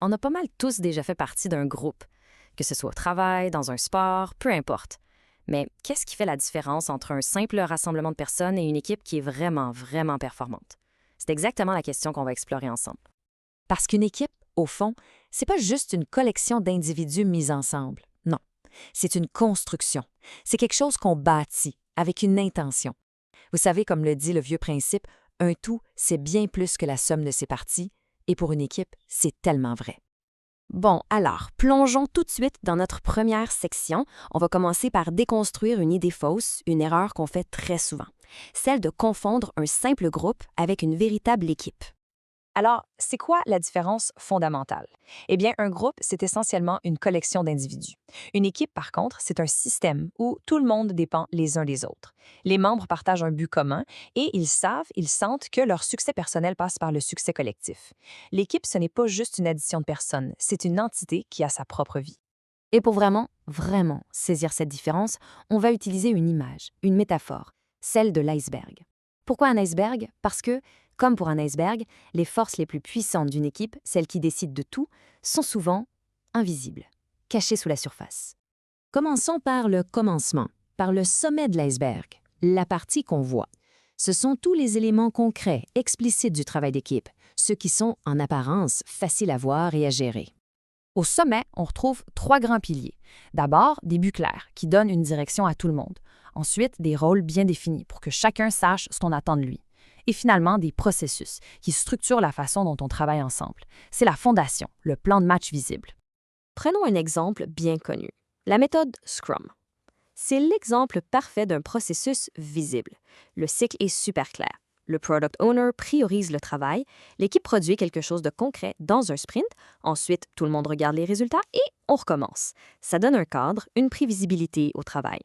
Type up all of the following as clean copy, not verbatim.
On a pas mal tous déjà fait partie d'un groupe, que ce soit au travail, dans un sport, peu importe. Mais qu'est-ce qui fait la différence entre un simple rassemblement de personnes et une équipe qui est vraiment, vraiment performante? C'est exactement la question qu'on va explorer ensemble. Parce qu'une équipe, au fond, c'est pas juste une collection d'individus mis ensemble. Non, c'est une construction. C'est quelque chose qu'on bâtit avec une intention. Vous savez, comme le dit le vieux principe, un tout, c'est bien plus que la somme de ses parties, et pour une équipe, c'est tellement vrai. Bon, alors, plongeons tout de suite dans notre première section. On va commencer par déconstruire une idée fausse, une erreur qu'on fait très souvent, celle de confondre un simple groupe avec une véritable équipe. Alors, c'est quoi la différence fondamentale? Eh bien, un groupe, c'est essentiellement une collection d'individus. Une équipe, par contre, c'est un système où tout le monde dépend les uns des autres. Les membres partagent un but commun et ils sentent que leur succès personnel passe par le succès collectif. L'équipe, ce n'est pas juste une addition de personnes, c'est une entité qui a sa propre vie. Et pour vraiment, vraiment saisir cette différence, on va utiliser une image, une métaphore, celle de l'iceberg. Pourquoi un iceberg? Parce que, comme pour un iceberg, les forces les plus puissantes d'une équipe, celles qui décident de tout, sont souvent invisibles, cachées sous la surface. Commençons par le commencement, par le sommet de l'iceberg, la partie qu'on voit. Ce sont tous les éléments concrets, explicites du travail d'équipe, ceux qui sont, en apparence, faciles à voir et à gérer. Au sommet, on retrouve trois grands piliers. D'abord, des buts clairs qui donnent une direction à tout le monde. Ensuite, des rôles bien définis pour que chacun sache ce qu'on attend de lui. Et finalement, des processus qui structurent la façon dont on travaille ensemble. C'est la fondation, le plan de match visible. Prenons un exemple bien connu, la méthode Scrum. C'est l'exemple parfait d'un processus visible. Le cycle est super clair. Le product owner priorise le travail, l'équipe produit quelque chose de concret dans un sprint, ensuite tout le monde regarde les résultats et on recommence. Ça donne un cadre, une prévisibilité au travail.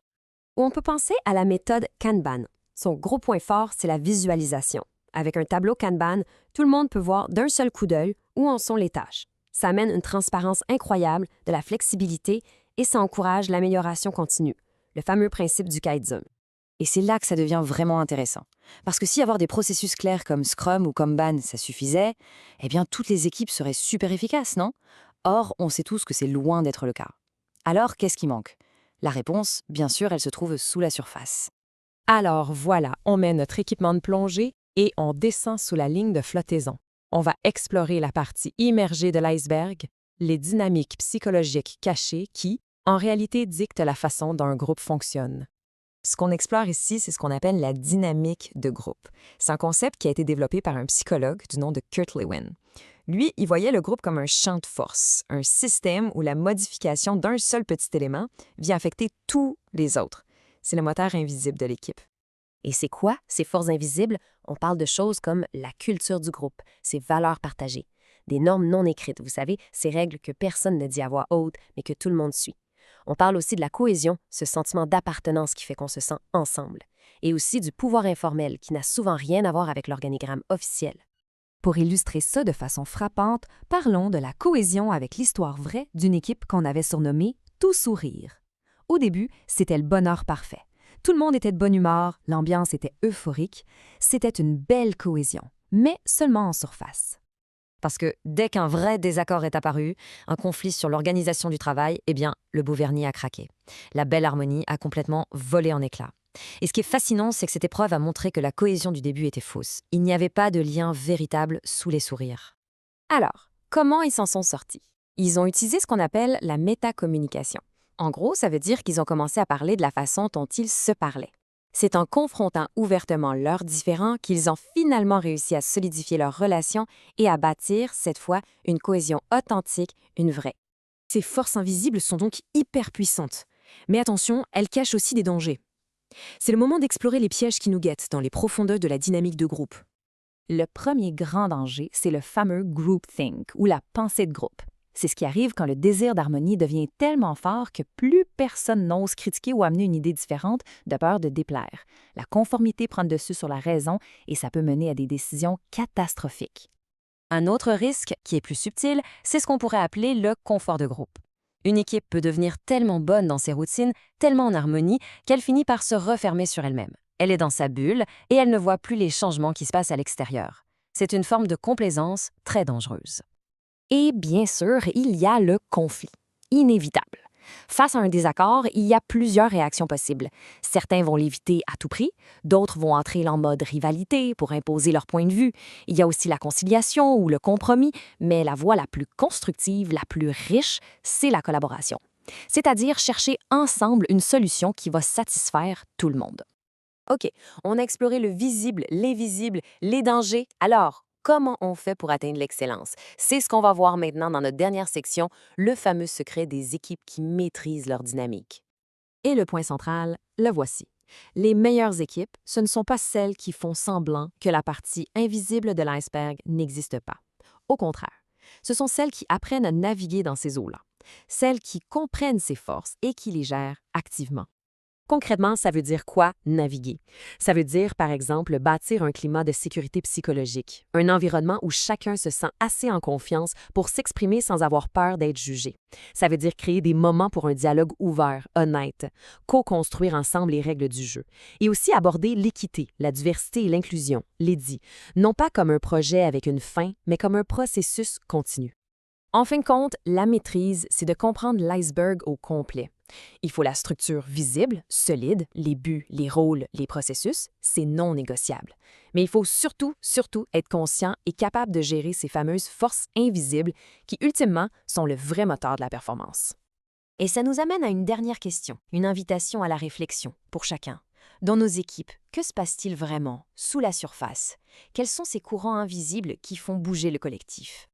Ou on peut penser à la méthode Kanban. Son gros point fort, c'est la visualisation. Avec un tableau Kanban, tout le monde peut voir d'un seul coup d'œil où en sont les tâches. Ça amène une transparence incroyable, de la flexibilité et ça encourage l'amélioration continue, le fameux principe du Kaizen. Et c'est là que ça devient vraiment intéressant. Parce que si avoir des processus clairs comme Scrum ou Kanban, ça suffisait, eh bien toutes les équipes seraient super efficaces, non? Or, on sait tous que c'est loin d'être le cas. Alors, qu'est-ce qui manque? La réponse, bien sûr, elle se trouve sous la surface. Alors voilà, on met notre équipement de plongée et on descend sous la ligne de flottaison. On va explorer la partie immergée de l'iceberg, les dynamiques psychologiques cachées qui, en réalité, dictent la façon dont un groupe fonctionne. Ce qu'on explore ici, c'est ce qu'on appelle la dynamique de groupe. C'est un concept qui a été développé par un psychologue du nom de Kurt Lewin. Lui, il voyait le groupe comme un champ de force, un système où la modification d'un seul petit élément vient affecter tous les autres. C'est le moteur invisible de l'équipe. Et c'est quoi, ces forces invisibles? On parle de choses comme la culture du groupe, ses valeurs partagées, des normes non écrites, vous savez, ces règles que personne ne dit à voix haute, mais que tout le monde suit. On parle aussi de la cohésion, ce sentiment d'appartenance qui fait qu'on se sent ensemble, et aussi du pouvoir informel qui n'a souvent rien à voir avec l'organigramme officiel. Pour illustrer ça de façon frappante, parlons de la cohésion avec l'histoire vraie d'une équipe qu'on avait surnommée « Tout sourire ». Au début, c'était le bonheur parfait. Tout le monde était de bonne humeur, l'ambiance était euphorique, c'était une belle cohésion, mais seulement en surface. Parce que dès qu'un vrai désaccord est apparu, un conflit sur l'organisation du travail, eh bien, le beau vernis a craqué. La belle harmonie a complètement volé en éclats. Et ce qui est fascinant, c'est que cette épreuve a montré que la cohésion du début était fausse. Il n'y avait pas de lien véritable sous les sourires. Alors, comment ils s'en sont sortis? Ils ont utilisé ce qu'on appelle la métacommunication. En gros, ça veut dire qu'ils ont commencé à parler de la façon dont ils se parlaient. C'est en confrontant ouvertement leurs différends qu'ils ont finalement réussi à solidifier leur relation et à bâtir, cette fois, une cohésion authentique, une vraie. Ces forces invisibles sont donc hyper puissantes. Mais attention, elles cachent aussi des dangers. C'est le moment d'explorer les pièges qui nous guettent dans les profondeurs de la dynamique de groupe. Le premier grand danger, c'est le fameux groupthink, ou la pensée de groupe. C'est ce qui arrive quand le désir d'harmonie devient tellement fort que plus personne n'ose critiquer ou amener une idée différente de peur de déplaire. La conformité prend le dessus sur la raison et ça peut mener à des décisions catastrophiques. Un autre risque, qui est plus subtil, c'est ce qu'on pourrait appeler le confort de groupe. Une équipe peut devenir tellement bonne dans ses routines, tellement en harmonie, qu'elle finit par se refermer sur elle-même. Elle est dans sa bulle et elle ne voit plus les changements qui se passent à l'extérieur. C'est une forme de complaisance très dangereuse. Et bien sûr, il y a le conflit. Inévitable. Face à un désaccord, il y a plusieurs réactions possibles. Certains vont l'éviter à tout prix, d'autres vont entrer en mode rivalité pour imposer leur point de vue. Il y a aussi la conciliation ou le compromis, mais la voie la plus constructive, la plus riche, c'est la collaboration. C'est-à-dire chercher ensemble une solution qui va satisfaire tout le monde. OK, on a exploré le visible, l'invisible, les dangers. Alors, comment on fait pour atteindre l'excellence? C'est ce qu'on va voir maintenant dans notre dernière section, le fameux secret des équipes qui maîtrisent leur dynamique. Et le point central, le voici. Les meilleures équipes, ce ne sont pas celles qui font semblant que la partie invisible de l'iceberg n'existe pas. Au contraire, ce sont celles qui apprennent à naviguer dans ces eaux-là, celles qui comprennent ces forces et qui les gèrent activement. Concrètement, ça veut dire quoi, naviguer? Ça veut dire, par exemple, bâtir un climat de sécurité psychologique, un environnement où chacun se sent assez en confiance pour s'exprimer sans avoir peur d'être jugé. Ça veut dire créer des moments pour un dialogue ouvert, honnête, co-construire ensemble les règles du jeu, et aussi aborder l'équité, la diversité et l'inclusion, l'édit, non pas comme un projet avec une fin, mais comme un processus continu. En fin de compte, la maîtrise, c'est de comprendre l'iceberg au complet. Il faut la structure visible, solide, les buts, les rôles, les processus, c'est non négociable. Mais il faut surtout être conscient et capable de gérer ces fameuses forces invisibles qui, ultimement, sont le vrai moteur de la performance. Et ça nous amène à une dernière question, une invitation à la réflexion pour chacun. Dans nos équipes, que se passe-t-il vraiment, sous la surface? Quels sont ces courants invisibles qui font bouger le collectif?